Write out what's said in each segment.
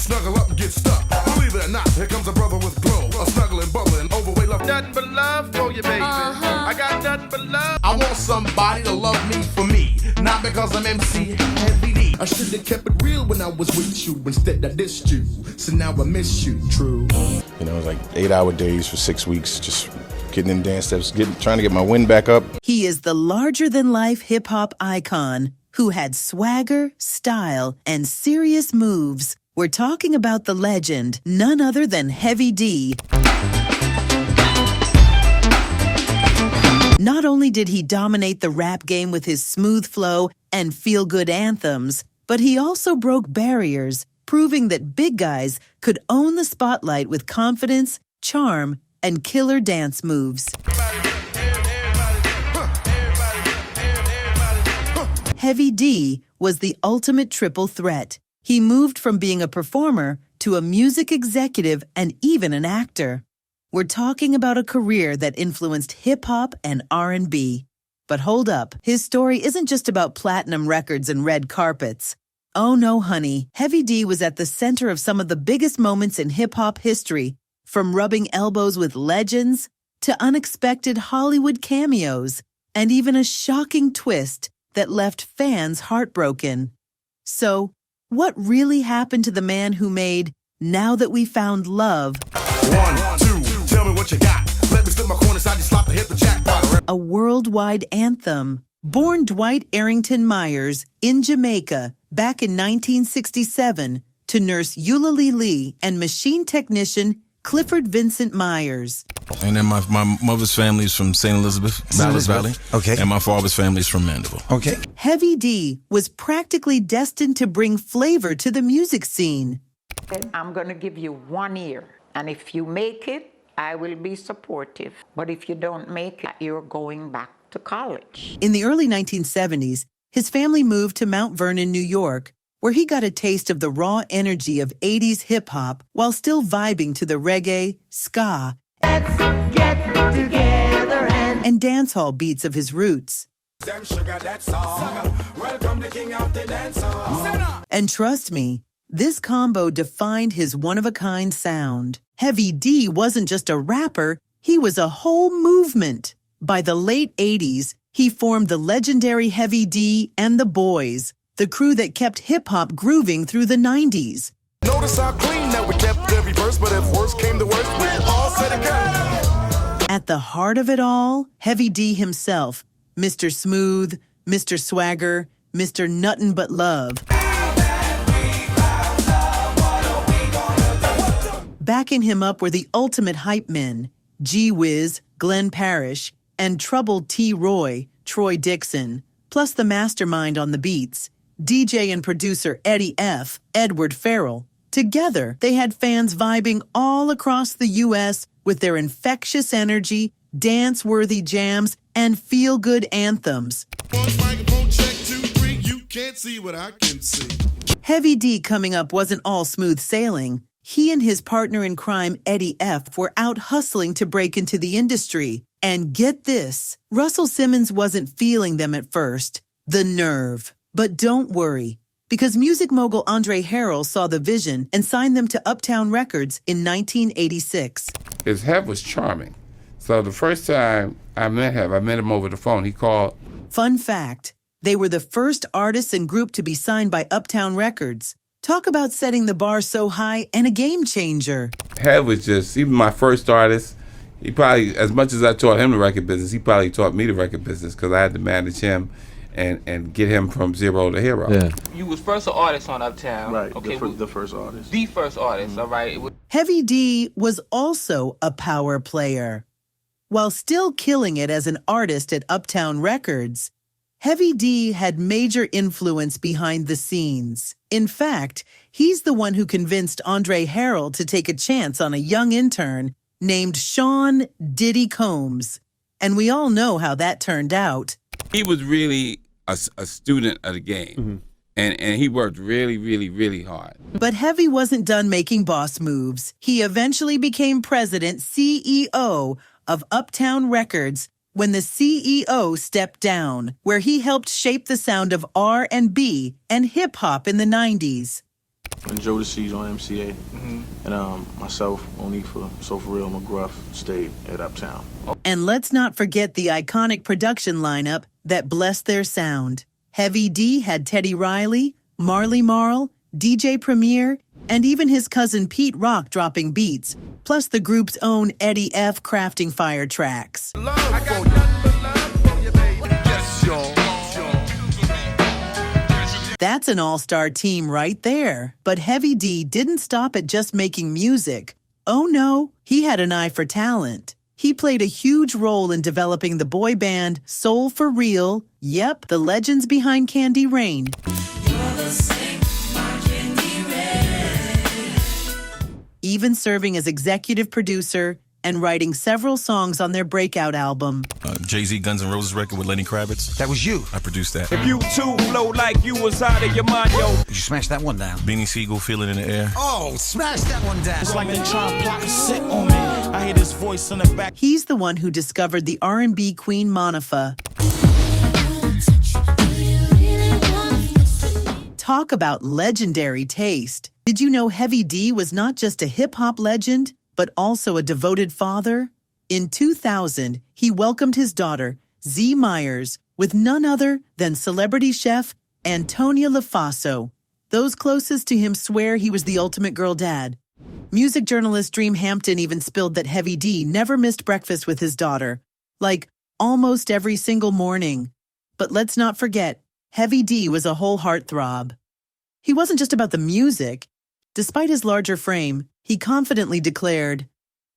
snuggle up and get stuck. Believe it or not, here comes a brother with glow. A snuggling, bubbling, overweight love. Nothing but love for you, baby. I got nothing but love. I want somebody to love me for me, not because I'm MC Heavy D. I should have kept it real when I was with you. Instead I dissed you, so now I miss you, true. You know, it was like 8-hour days for 6 weeks, just getting in dance steps, trying to get my wind back up. He is the larger-than-life hip-hop icon who had swagger, style, and serious moves. We're talking about the legend, none other than Heavy D. Not only did he dominate the rap game with his smooth flow and feel-good anthems, but he also broke barriers, proving that big guys could own the spotlight with confidence, charm, and killer dance moves. Heavy D was the ultimate triple threat. He moved from being a performer to a music executive and even an actor. We're talking about a career that influenced hip-hop and R&B. But hold up, his story isn't just about platinum records and red carpets. Oh no, honey, Heavy D was at the center of some of the biggest moments in hip-hop history, from rubbing elbows with legends to unexpected Hollywood cameos, and even a shocking twist that left fans heartbroken. So, what really happened to the man who made Now That We Found Love 1, 2, tell me what you got. Let me slip my corner side, you slap and hit the jackpot. a worldwide anthem? Born Dwight Arrington Myers in Jamaica back in 1967 to nurse Eulalie Lee and machine technician Clifford Vincent Myers. And then my mother's family is from St. Elizabeth, Ballas Valley. Okay. And my father's family is from Mandeville. Okay. Heavy D was practically destined to bring flavor to the music scene. I'm going to give you 1 year, and if you make it, I will be supportive. But if you don't make it, you're going back to college. In the early 1970s, his family moved to Mount Vernon, New York, where he got a taste of the raw energy of 80s hip-hop while still vibing to the reggae, ska, and dancehall beats of his roots. And trust me, this combo defined his one-of-a-kind sound. Heavy D wasn't just a rapper, he was a whole movement. By the late 80s, he formed the legendary Heavy D and the Boys, the crew that kept hip-hop grooving through the 90s. Notice how clean that we kept every verse, but if worst came to worst, we all said it good. At the heart of it all, Heavy D himself, Mr. Smooth, Mr. Swagger, Mr. Nuttin' But Love. Backing him up were the ultimate hype men, G Wiz, Glenn Parrish, and troubled T. Roy, Troy Dixon, plus the mastermind on the beats, DJ and producer Eddie F., Edward Farrell. Together, they had fans vibing all across the U.S. with their infectious energy, dance-worthy jams, and feel-good anthems. Microphone check 2, 3, you can't see what I can see. Heavy D coming up wasn't all smooth sailing. He and his partner in crime, Eddie F., were out hustling to break into the industry. And get this, Russell Simmons wasn't feeling them at first. The nerve. But don't worry, because music mogul Andre Harrell saw the vision and signed them to Uptown Records in 1986. His head was charming. So the first time I met him over the phone. He called. Fun fact, they were the first artists and group to be signed by Uptown Records. Talk about setting the bar so high and a game changer. Head was just, even my first artist, he probably, as much as I taught him the record business, he probably taught me the record business because I had to manage him and get him from zero to hero. Yeah. You was first an artist on Uptown. Right, okay, the first artist. The first artist, all right. Heavy D was also a power player. While still killing it as an artist at Uptown Records, Heavy D had major influence behind the scenes. In fact, he's the one who convinced Andre Harrell to take a chance on a young intern named Sean Diddy Combs. And we all know how that turned out. He was really a student of the game. Mm-hmm. And he worked really, really, really hard. But Heavy wasn't done making boss moves. He eventually became president, CEO of Uptown Records when the CEO stepped down, where he helped shape the sound of R&B and hip-hop in the 90s. and Joe DeCease on MCA, and myself, Onifa, So For Real, McGruff stayed at Uptown. And let's not forget the iconic production lineup that blessed their sound. Heavy D had Teddy Riley, Marley Marl, DJ Premier, and even his cousin Pete Rock dropping beats, plus the group's own Eddie F. crafting fire tracks. That's an all-star team right there. But Heavy D didn't stop at just making music. Oh no, he had an eye for talent. He played a huge role in developing the boy band Soul for Real, yep, the legends behind Candy Rain. Even serving as executive producer and writing several songs on their breakout album. Jay-Z Guns N' Roses record with Lenny Kravitz. That was you. I produced that. If you too flow like you was out of your mind, yo. Did you smash that one down? Beanie Siegel, Feel It in the Air. Oh, smash that one down. It's like they trying to plot and sit on me. I hear this voice in the back. He's the one who discovered the R&B queen Monifa. Talk about legendary taste. Did you know Heavy D was not just a hip-hop legend, but also a devoted father? In 2000, he welcomed his daughter, Z Myers, with none other than celebrity chef Antonia LaFaso. Those closest to him swear he was the ultimate girl dad. Music journalist Dream Hampton even spilled that Heavy D never missed breakfast with his daughter, like almost every single morning. But let's not forget, Heavy D was a whole heartthrob. He wasn't just about the music. Despite his larger frame, he confidently declared,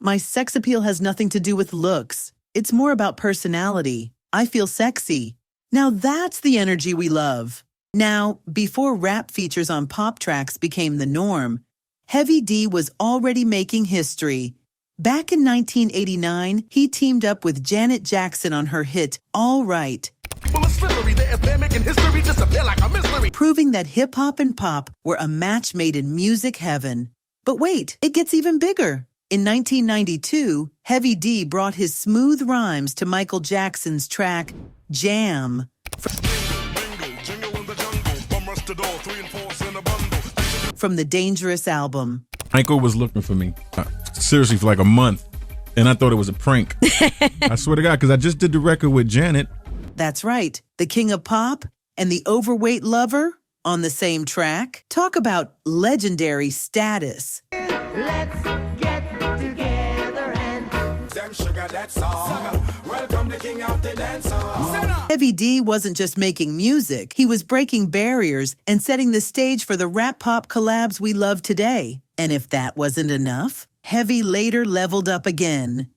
"My sex appeal has nothing to do with looks. It's more about personality. I feel sexy." Now that's the energy we love. Now, before rap features on pop tracks became the norm, Heavy D was already making history. Back in 1989, he teamed up with Janet Jackson on her hit, All Right, proving that hip-hop and pop were a match made in music heaven. But wait, it gets even bigger. In 1992, Heavy D brought his smooth rhymes to Michael Jackson's track, Jam. From the Dangerous album. Michael was looking for me, seriously, for like a month, and I thought it was a prank. I swear to God, because I just did the record with Janet. That's right, the king of pop and the overweight lover on the same track. Talk about legendary status. Let's get together and them sugar that song. Welcome the king of the dance song. Heavy D wasn't just making music, he was breaking barriers and setting the stage for the rap pop collabs we love today. And if that wasn't enough, Heavy later leveled up again,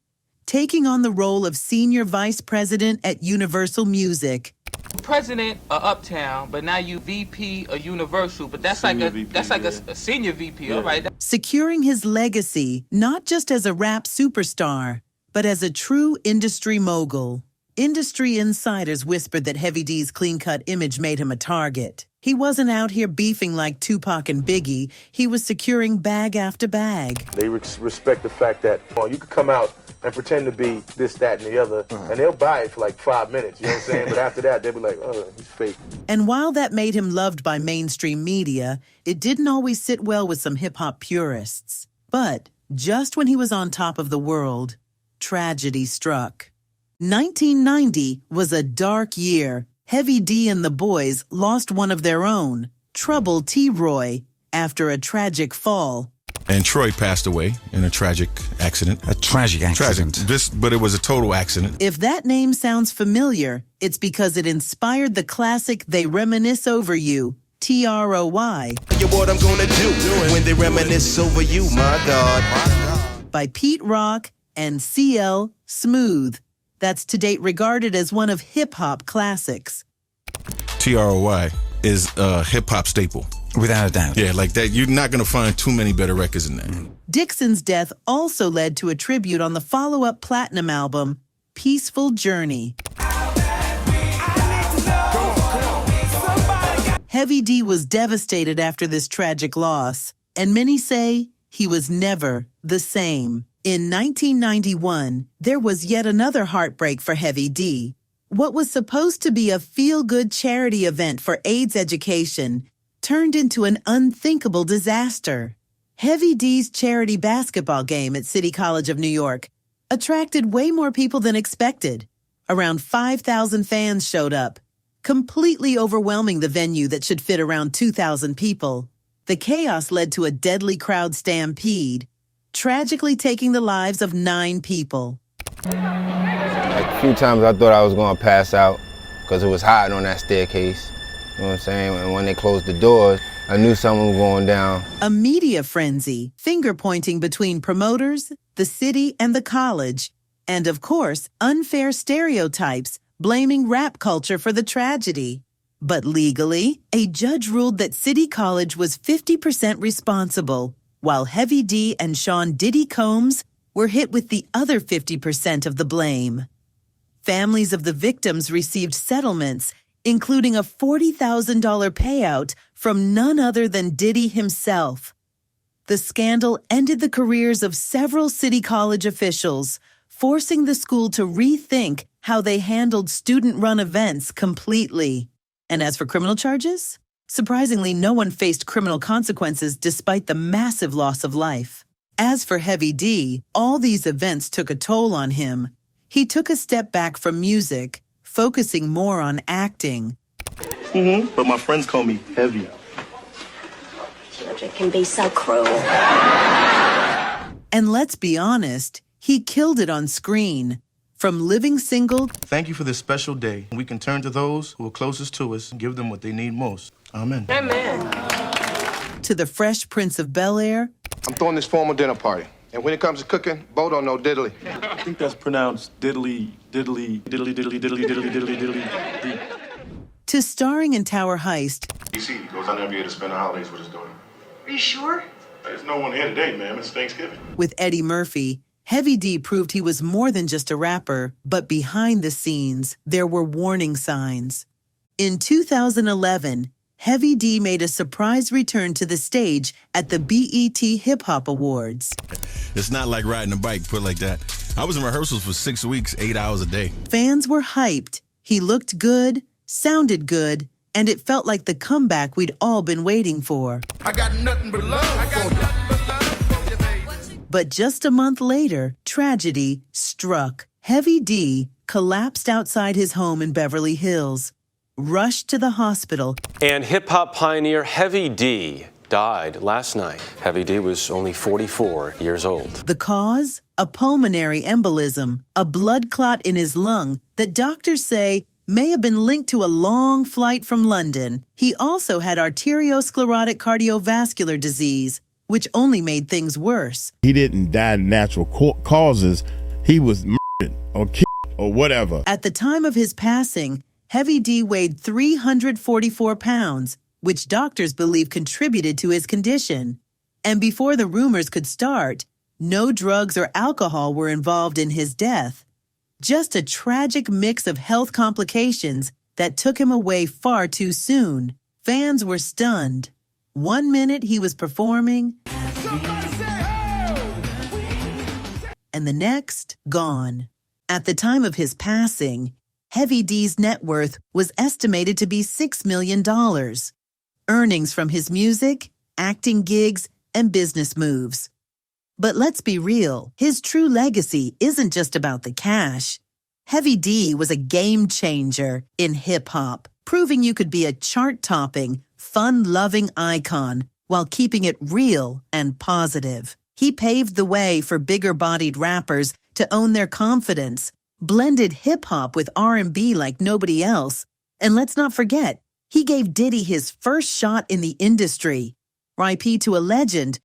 taking on the role of senior vice president at Universal Music. President of Uptown, but now you VP of Universal, but that's senior like a VP, that's like a senior VP, yeah. All right. Securing his legacy not just as a rap superstar, but as a true industry mogul. Industry insiders whispered that Heavy D's clean-cut image made him a target. He wasn't out here beefing like Tupac and Biggie. He was securing bag after bag. They respect the fact that you could come out and pretend to be this, that, and the other, and they'll buy it for like 5 minutes, you know what I'm saying? But after that, they'll be like, oh, he's fake. And while that made him loved by mainstream media, it didn't always sit well with some hip-hop purists. But just when he was on top of the world, tragedy struck. 1990 was a dark year. Heavy D and the boys lost one of their own, Trouble T-Roy, after a tragic fall. And Troy passed away in a tragic accident. A tragic accident. But it was a total accident. If that name sounds familiar, it's because it inspired the classic They Reminisce Over You, T-R-O-Y. You what I'm gonna do when they reminisce over you, my God. By Pete Rock and CL Smooth. That's to date regarded as one of hip-hop classics. TROY is a hip-hop staple. Without a doubt. Yeah, like that. You're not going to find too many better records than that. Dixon's death also led to a tribute on the follow-up platinum album, Peaceful Journey. Heavy D was devastated after this tragic loss, and many say he was never the same. In 1991, there was yet another heartbreak for Heavy D. What was supposed to be a feel-good charity event for AIDS education turned into an unthinkable disaster. Heavy D's charity basketball game at City College of New York attracted way more people than expected. Around 5,000 fans showed up, completely overwhelming the venue that should fit around 2,000 people. The chaos led to a deadly crowd stampede, tragically taking the lives of 9 people. A few times I thought I was going to pass out because it was hot on that staircase. You know what I'm saying? And when they closed the doors, I knew someone was going down. A media frenzy, finger-pointing between promoters, the city, and the college. And, of course, unfair stereotypes blaming rap culture for the tragedy. But legally, a judge ruled that City College was 50% responsible, while Heavy D and Sean Diddy Combs were hit with the other 50% of the blame. Families of the victims received settlements, including a $40,000 payout from none other than Diddy himself. The scandal ended the careers of several City College officials, forcing the school to rethink how they handled student-run events completely. And as for criminal charges, surprisingly, no one faced criminal consequences despite the massive loss of life. As for Heavy D, all these events took a toll on him. He took a step back from music, focusing more on acting. But my friends call me Heavy. Children can be so cruel. And let's be honest, he killed it on screen. From living single... Thank you for this special day. We can turn to those who are closest to us and give them what they need most. Amen. Amen. To the Fresh Prince of Bel-Air. I'm throwing this formal dinner party. And when it comes to cooking, Bo don't know diddly. I think that's pronounced diddly, diddly, diddly, diddly, diddly, diddly, diddly, diddly. To starring in Tower Heist. DC goes down there every year to spend the holidays with his daughter. Are you sure? There's no one here today, ma'am. It's Thanksgiving. With Eddie Murphy, Heavy D proved he was more than just a rapper, but behind the scenes, there were warning signs. In 2011, Heavy D made a surprise return to the stage at the BET Hip Hop Awards. It's not like riding a bike, put it like that. I was in rehearsals for 6 weeks, 8 hours a day. Fans were hyped. He looked good, sounded good, and it felt like the comeback we'd all been waiting for. I got nothing but love. I got nothing but love for you, baby. But just a month later, tragedy struck. Heavy D collapsed outside his home in Beverly Hills, rushed to the hospital. And hip-hop pioneer Heavy D died last night. Heavy D was only 44 years old. The cause? A pulmonary embolism, a blood clot in his lung that doctors say may have been linked to a long flight from London. He also had arteriosclerotic cardiovascular disease, which only made things worse. He didn't die of natural causes. He was murdered or killed or whatever. At the time of his passing, Heavy D weighed 344 pounds, which doctors believe contributed to his condition. And before the rumors could start, no drugs or alcohol were involved in his death. Just a tragic mix of health complications that took him away far too soon. Fans were stunned. 1 minute he was performing, and the next, gone. At the time of his passing, Heavy D's net worth was estimated to be $6 million. Earnings from his music, acting gigs, and business moves. But let's be real, his true legacy isn't just about the cash. Heavy D was a game changer in hip-hop, proving you could be a chart-topping, fun-loving icon while keeping it real and positive. He paved the way for bigger-bodied rappers to own their confidence, blended hip-hop with R&B like nobody else, and let's not forget, he gave Diddy his first shot in the industry. RIP to a legend